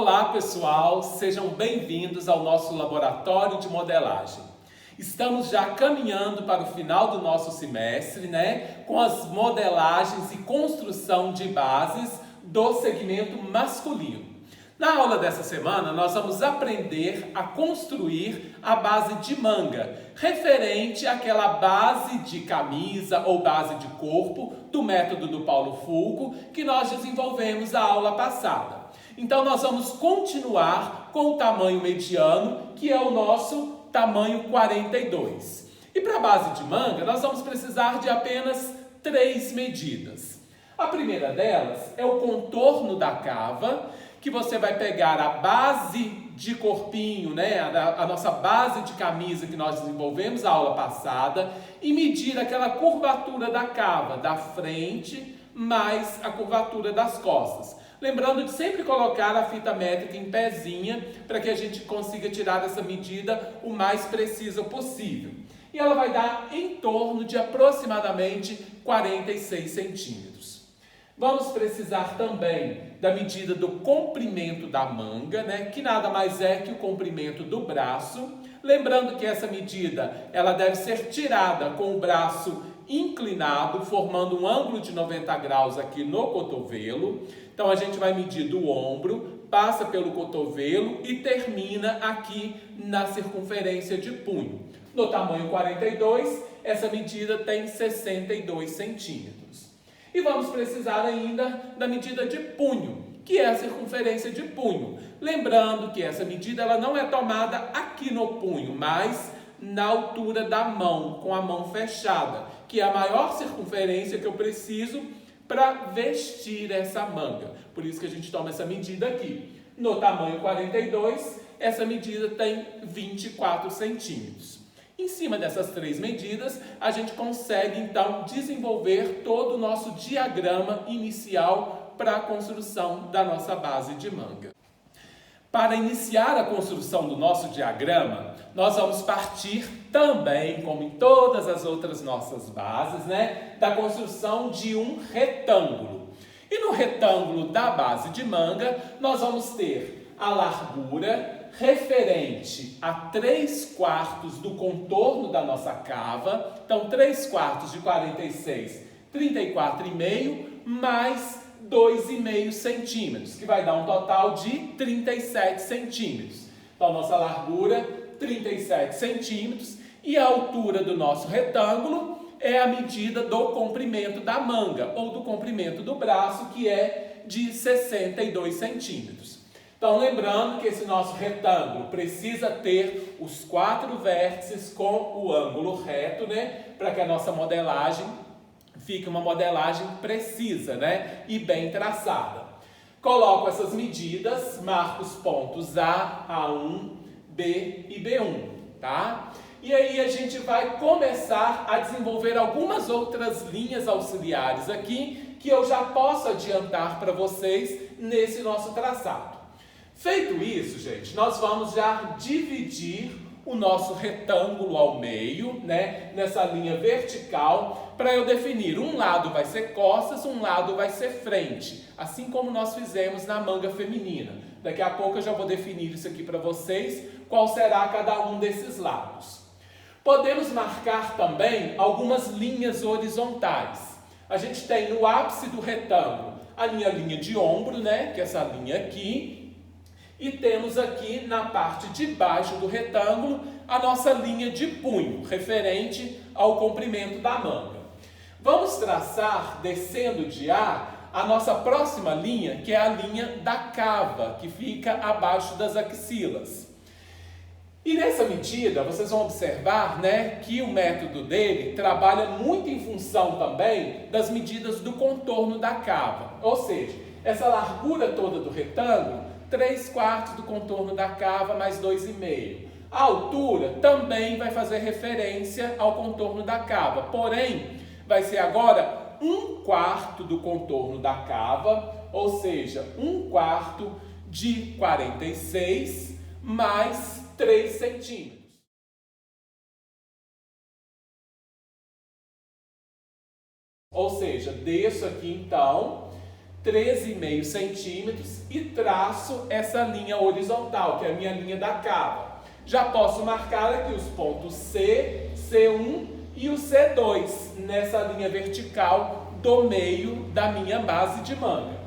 Olá pessoal, sejam bem-vindos ao nosso laboratório de modelagem. Estamos já caminhando para o final do nosso semestre, com as modelagens e construção de bases do segmento masculino. Na aula dessa semana, nós vamos aprender a construir a base de manga, referente àquela base de camisa ou base de corpo do método do Paulo Fulco que nós desenvolvemos na aula passada. Então, nós vamos continuar com o tamanho mediano, que é o nosso tamanho 42. E para a base de manga, nós vamos precisar de apenas 3 medidas. A primeira delas é o contorno da cava, que você vai pegar a base de corpinho, a nossa base de camisa que nós desenvolvemos na aula passada, e medir aquela curvatura da cava, da frente mais a curvatura das costas. Lembrando de sempre colocar a fita métrica em pezinha para que a gente consiga tirar essa medida o mais precisa possível. E ela vai dar em torno de aproximadamente 46 centímetros. Vamos precisar também da medida do comprimento da manga, que nada mais é que o comprimento do braço. Lembrando que essa medida ela deve ser tirada com o braço inclinado, formando um ângulo de 90 graus aqui no cotovelo. Então, a gente vai medir do ombro, passa pelo cotovelo e termina aqui na circunferência de punho. No tamanho 42, essa medida tem 62 centímetros. E vamos precisar ainda da medida de punho, que é a circunferência de punho. Lembrando que essa medida ela não é tomada aqui no punho, mas na altura da mão, com a mão fechada, que é a maior circunferência que eu preciso para vestir essa manga. Por isso que a gente toma essa medida aqui. No tamanho 42, essa medida tem 24 centímetros. Em cima dessas 3 medidas, a gente consegue então desenvolver todo o nosso diagrama inicial para a construção da nossa base de manga. Para iniciar a construção do nosso diagrama, nós vamos partir também, como em todas as outras nossas bases, da construção de um retângulo. E no retângulo da base de manga, nós vamos ter a largura referente a 3/4 do contorno da nossa cava. Então, 3/4 de 46, 34,5 mais 2,5 centímetros, que vai dar um total de 37 centímetros. Então, nossa largura, 37 centímetros, e a altura do nosso retângulo é a medida do comprimento da manga, ou do comprimento do braço, que é de 62 centímetros. Então, lembrando que esse nosso retângulo precisa ter os 4 vértices com o ângulo reto, para que a nossa modelagem fique uma modelagem precisa, e bem traçada. Coloco essas medidas, marco os pontos A, A1, B e B1, tá? E aí a gente vai começar a desenvolver algumas outras linhas auxiliares aqui, que eu já posso adiantar para vocês nesse nosso traçado. Feito isso, gente, nós vamos já dividir o nosso retângulo ao meio, nessa linha vertical, para eu definir um lado vai ser costas, um lado vai ser frente, assim como nós fizemos na manga feminina. Daqui a pouco eu já vou definir isso aqui para vocês, qual será cada um desses lados. Podemos marcar também algumas linhas horizontais. A gente tem no ápice do retângulo a minha linha de ombro, que é essa linha aqui. E temos aqui na parte de baixo do retângulo a nossa linha de punho, referente ao comprimento da manga. Vamos traçar, descendo de A nossa próxima linha, que é a linha da cava, que fica abaixo das axilas. E nessa medida, vocês vão observar que o método dele trabalha muito em função também das medidas do contorno da cava. Ou seja, essa largura toda do retângulo, 3/4 do contorno da cava mais 2,5. A altura também vai fazer referência ao contorno da cava, porém, vai ser agora 1/4 do contorno da cava, ou seja, 1/4 de 46 mais 3 centímetros. Ou seja, desço aqui então 13,5 centímetros e traço essa linha horizontal, que é a minha linha da cava. Já posso marcar aqui os pontos C, C1 e o C2 nessa linha vertical do meio da minha base de manga.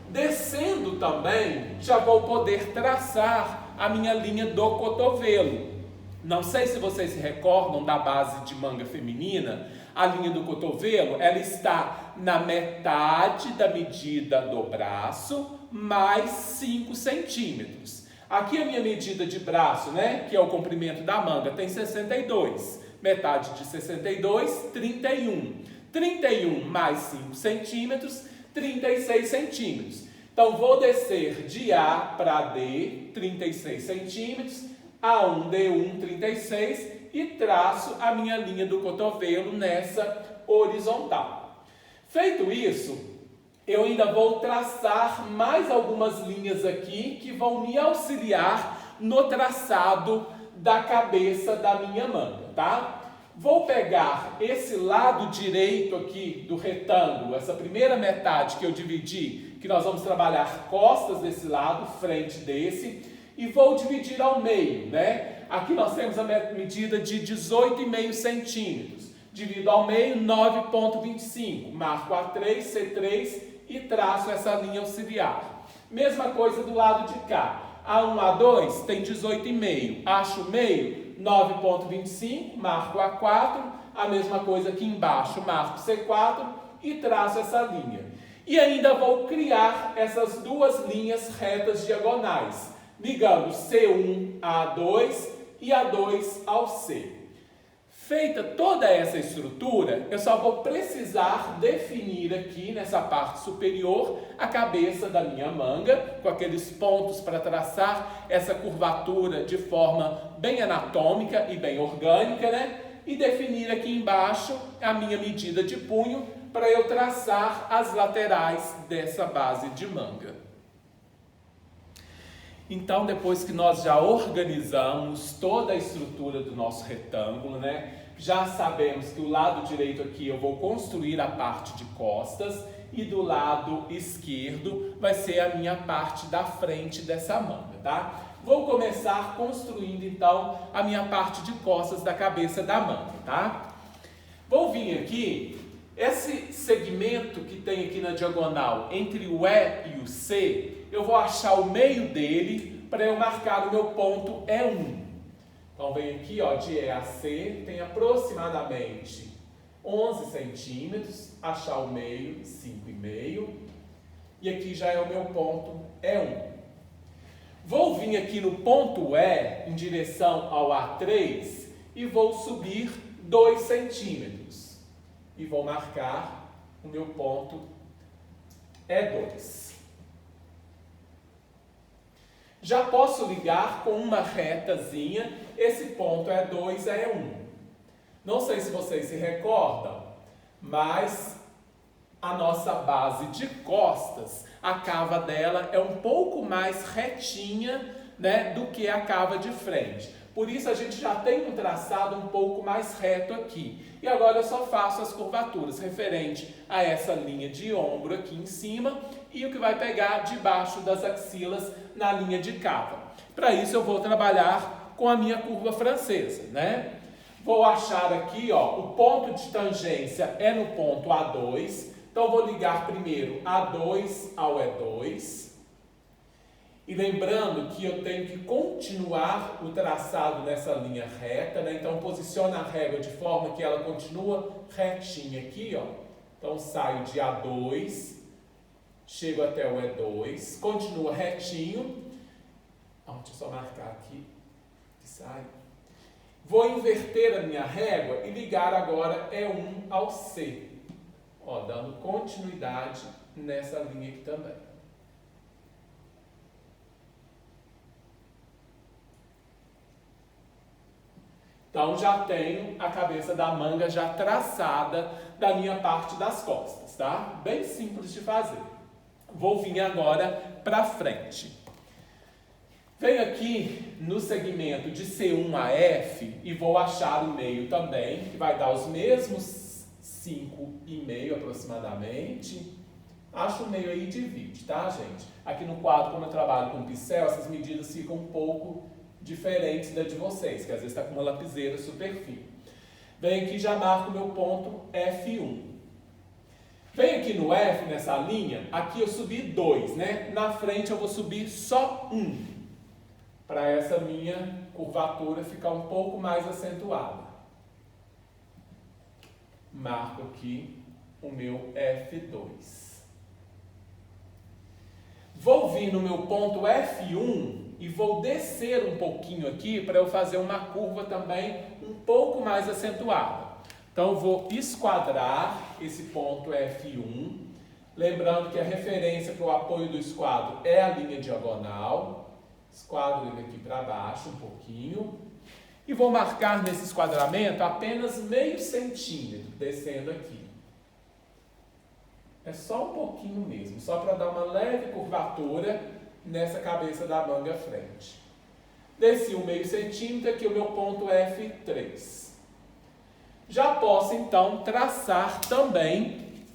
Descendo também, já vou poder traçar a minha linha do cotovelo. Não sei se vocês se recordam da base de manga feminina, a linha do cotovelo, ela está na metade da medida do braço, mais 5 centímetros. Aqui a minha medida de braço, né, que é o comprimento da manga, tem 62. Metade de 62, 31. 31 mais 5 centímetros, 36 centímetros. Então, vou descer de A para D, 36 centímetros, A1, D1, 36, e traço a minha linha do cotovelo nessa horizontal. Feito isso, eu ainda vou traçar mais algumas linhas aqui que vão me auxiliar no traçado da cabeça da minha manga, tá? Vou pegar esse lado direito aqui do retângulo, essa primeira metade que eu dividi, que nós vamos trabalhar costas desse lado, frente desse, e vou dividir ao meio, né? Aqui nós temos a medida de 18,5 centímetros. Divido ao meio, 9,25. Marco A3, C3 e traço essa linha auxiliar. Mesma coisa do lado de cá. A1, A2 tem 18,5. Acho o meio, 9,25. Marco A4. A mesma coisa aqui embaixo. Marco C4 e traço essa linha. E ainda vou criar essas duas linhas retas diagonais, ligando C1 a A2 e A2 ao C. Feita toda essa estrutura, eu só vou precisar definir aqui nessa parte superior a cabeça da minha manga, com aqueles pontos para traçar essa curvatura de forma bem anatômica e bem orgânica, né? E definir aqui embaixo a minha medida de punho para eu traçar as laterais dessa base de manga. Então, depois que nós já organizamos toda a estrutura do nosso retângulo, né? Já sabemos que o lado direito aqui eu vou construir a parte de costas e do lado esquerdo vai ser a minha parte da frente dessa manga, tá? Vou começar construindo, então, a minha parte de costas da cabeça da manga, tá? Vou vir aqui, esse segmento que tem aqui na diagonal entre o E e o C, eu vou achar o meio dele para eu marcar o meu ponto E1. Então, venho aqui, ó, de E a C, tem aproximadamente 11 centímetros, achar o meio, 5,5. E aqui já é o meu ponto E1. Vou vir aqui no ponto E, em direção ao A3, e vou subir 2 centímetros. E vou marcar o meu ponto E2. Já posso ligar com uma retazinha esse ponto E2 a E1. Não sei se vocês se recordam, mas a nossa base de costas, a cava dela é um pouco mais retinha, né, do que a cava de frente. Por isso a gente já tem um traçado um pouco mais reto aqui. E agora eu só faço as curvaturas referente a essa linha de ombro aqui em cima e o que vai pegar debaixo das axilas na linha de cava. Para isso eu vou trabalhar com a minha curva francesa, né? Vou achar aqui, ó, o ponto de tangência é no ponto A2. Então vou ligar primeiro A2 ao E2. E lembrando que eu tenho que continuar o traçado nessa linha reta, né? Então, posiciona a régua de forma que ela continua retinha aqui, ó. Então, saio de A2, chego até o E2, continua retinho. Deixa eu só marcar aqui que sai. Vou inverter a minha régua e ligar agora E1 ao C. Ó, dando continuidade nessa linha aqui também. Então, já tenho a cabeça da manga já traçada da minha parte das costas, tá? Bem simples de fazer. Vou vir agora para frente. Venho aqui no segmento de C1 a F e vou achar o meio também, que vai dar os mesmos 5,5 aproximadamente. Acha o meio aí e divide, tá, gente? Aqui no quadro, como eu trabalho com pincel, essas medidas ficam um pouco diferentes da de vocês, que às vezes está com uma lapiseira super fina. Venho aqui e já marco o meu ponto F1. Venho aqui no F, nessa linha, aqui eu subi 2, né? Na frente eu vou subir só 1, para essa minha curvatura ficar um pouco mais acentuada. Marco aqui o meu F2. Vou vir no meu ponto F1 e vou descer um pouquinho aqui para eu fazer uma curva também um pouco mais acentuada. Então, eu vou esquadrar esse ponto F1, lembrando que a referência para o apoio do esquadro é a linha diagonal. Esquadro ele aqui para baixo um pouquinho. E vou marcar nesse esquadramento apenas meio centímetro, descendo aqui. É só um pouquinho mesmo, só para dar uma leve curvatura nessa cabeça da manga frente. Desci um meio centímetro, aqui o meu ponto F3. Já posso, então, traçar também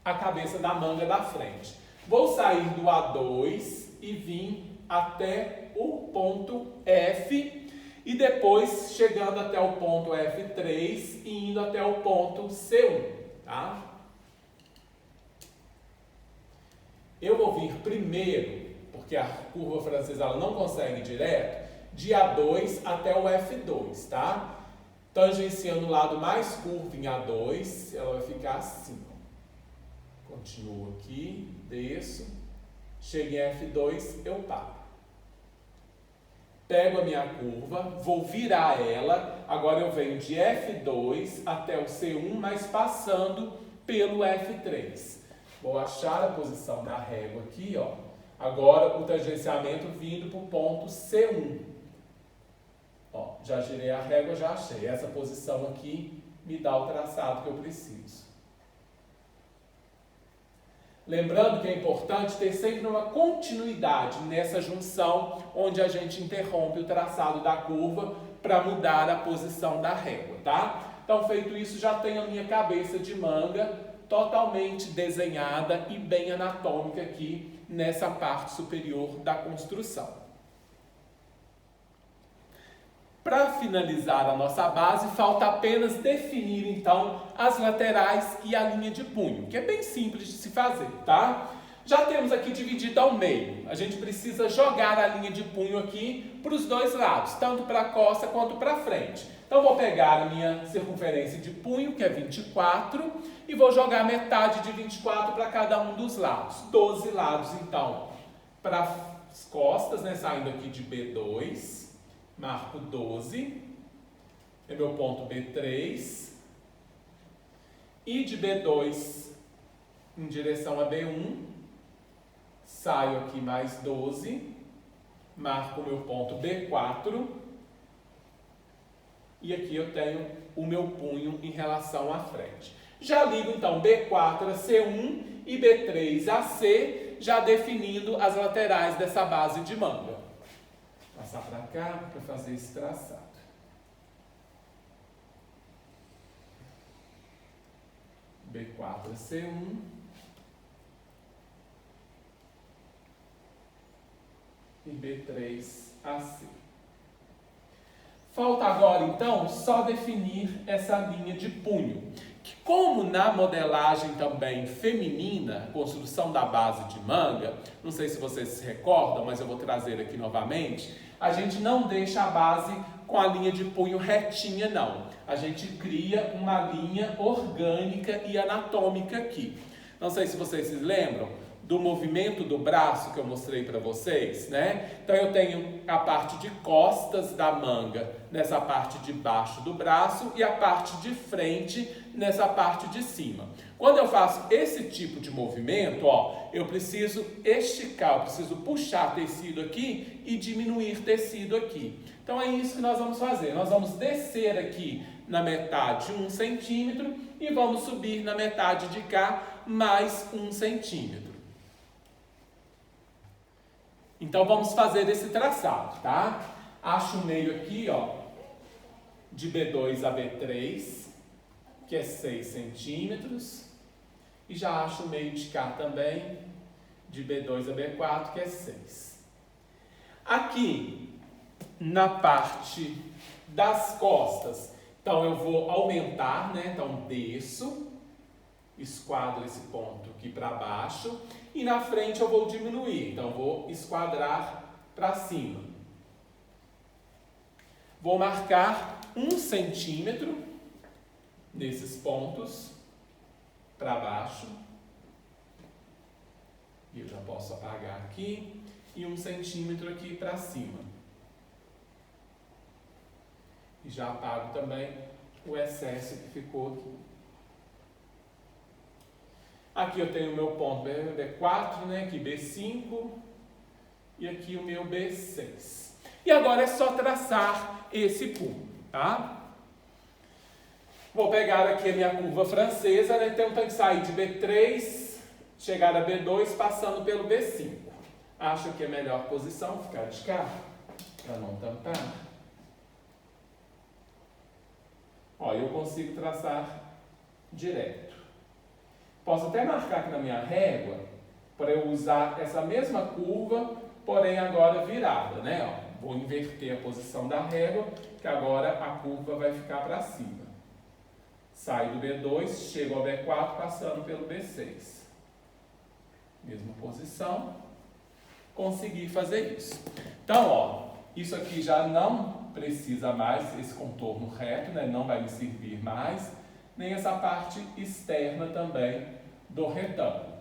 a cabeça da manga da frente. Vou sair do A2 e vir até o ponto F e depois chegando até o ponto F3 e indo até o ponto C1, tá? Eu vou vir primeiro, porque a curva francesa ela não consegue ir direto, de A2 até o F2, tá? Tangenciando o lado mais curvo em A2, ela vai ficar assim. Ó. Continuo aqui, desço, chego em F2, eu paro. Pego a minha curva, vou virar ela, agora eu venho de F2 até o C1, mas passando pelo F3. Vou achar a posição da régua aqui, ó. Agora o tangenciamento vindo para o ponto C1. Ó, já girei a régua, já achei. Essa posição aqui me dá o traçado que eu preciso. Lembrando que é importante ter sempre uma continuidade nessa junção onde a gente interrompe o traçado da curva para mudar a posição da régua, tá? Então, feito isso, já tenho a minha cabeça de manga totalmente desenhada e bem anatômica aqui nessa parte superior da construção. Para finalizar a nossa base, falta apenas definir então as laterais e a linha de punho, que é bem simples de se fazer, tá? Já temos aqui dividido ao meio. A gente precisa jogar a linha de punho aqui para os dois lados, tanto para a costa quanto para a frente. Então, vou pegar a minha circunferência de punho, que é 24, e vou jogar metade de 24 para cada um dos lados. 12 lados, então, para as costas, né? Saindo aqui de B2, marco 12, é meu ponto B3, e de B2 em direção a B1, saio aqui mais 12, marco o meu ponto B4, e aqui eu tenho o meu punho em relação à frente. Já ligo então B4 a C1 e B3 a C, já definindo as laterais dessa base de manga. Vou passar para cá para fazer esse traçado. B4 a C1. E B3 a C. Falta agora, então, só definir essa linha de punho. Que como na modelagem também feminina, construção da base de manga, não sei se vocês se recordam, mas eu vou trazer aqui novamente, a gente não deixa a base com a linha de punho retinha, não. A gente cria uma linha orgânica e anatômica aqui. Não sei se vocês se lembram do movimento do braço que eu mostrei para vocês, né? Então eu tenho a parte de costas da manga nessa parte de baixo do braço e a parte de frente nessa parte de cima. Quando eu faço esse tipo de movimento, ó, eu preciso esticar, eu preciso puxar tecido aqui e diminuir tecido aqui. Então é isso que nós vamos fazer. Nós vamos descer aqui na metade 1 centímetro e vamos subir na metade de cá mais 1 centímetro. Então, vamos fazer esse traçado, tá? Acho o meio aqui, ó, de B2 a B3, que é 6 centímetros. E já acho o meio de cá também, de B2 a B4, que é 6. Aqui, na parte das costas, então eu vou aumentar, né? Então desço, esquadro esse ponto aqui para baixo, e na frente eu vou diminuir, então vou esquadrar para cima. Vou marcar 1 centímetro nesses pontos para baixo, e eu já posso apagar aqui, e 1 centímetro aqui para cima. E já apago também o excesso que ficou aqui. Aqui eu tenho o meu ponto B4, né? Aqui B5 e aqui o meu B6. E agora é só traçar esse punho, tá? Vou pegar aqui a minha curva francesa, né? Então tem que sair de B3, chegar a B2, passando pelo B5. Acho que é a melhor posição ficar de cá, para não tampar. Ó, eu consigo traçar direto. Posso até marcar aqui na minha régua, para eu usar essa mesma curva, porém agora virada, né? Ó, vou inverter a posição da régua, que agora a curva vai ficar para cima. Saio do B2, chego ao B4, passando pelo B6. Mesma posição. Consegui fazer isso. Então, ó, isso aqui já não precisa mais, esse contorno reto, né? Não vai me servir mais, nem essa parte externa também do retângulo.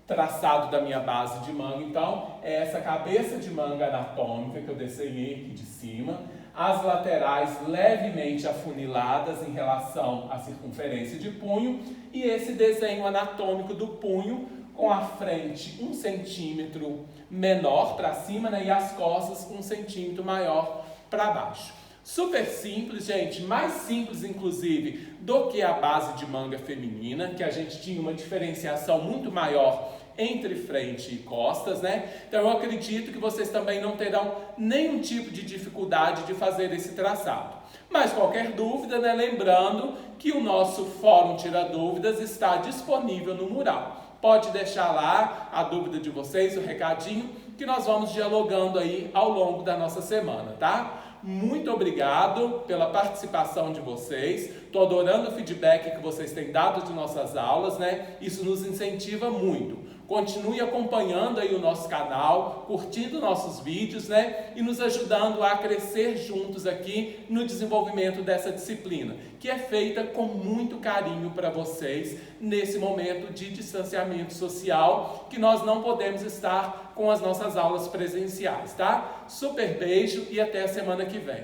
Traçado da minha base de manga, então, é essa cabeça de manga anatômica que eu desenhei aqui de cima, as laterais levemente afuniladas em relação à circunferência de punho e esse desenho anatômico do punho com a frente 1 centímetro menor para cima, né, e as costas 1 centímetro maior para baixo. Super simples, gente, mais simples inclusive do que a base de manga feminina, que a gente tinha uma diferenciação muito maior entre frente e costas, né? Então eu acredito que vocês também não terão nenhum tipo de dificuldade de fazer esse traçado. Mas qualquer dúvida, né? Lembrando que o nosso Fórum Tira Dúvidas está disponível no mural. Pode deixar lá a dúvida de vocês, o recadinho, que nós vamos dialogando aí ao longo da nossa semana, tá? Muito obrigado pela participação de vocês. Estou adorando o feedback que vocês têm dado de nossas aulas, né? Isso nos incentiva muito. Continue acompanhando aí o nosso canal, curtindo nossos vídeos, né? E nos ajudando a crescer juntos aqui no desenvolvimento dessa disciplina, que é feita com muito carinho para vocês nesse momento de distanciamento social, que nós não podemos estar com as nossas aulas presenciais, tá? Super beijo e até a semana que vem.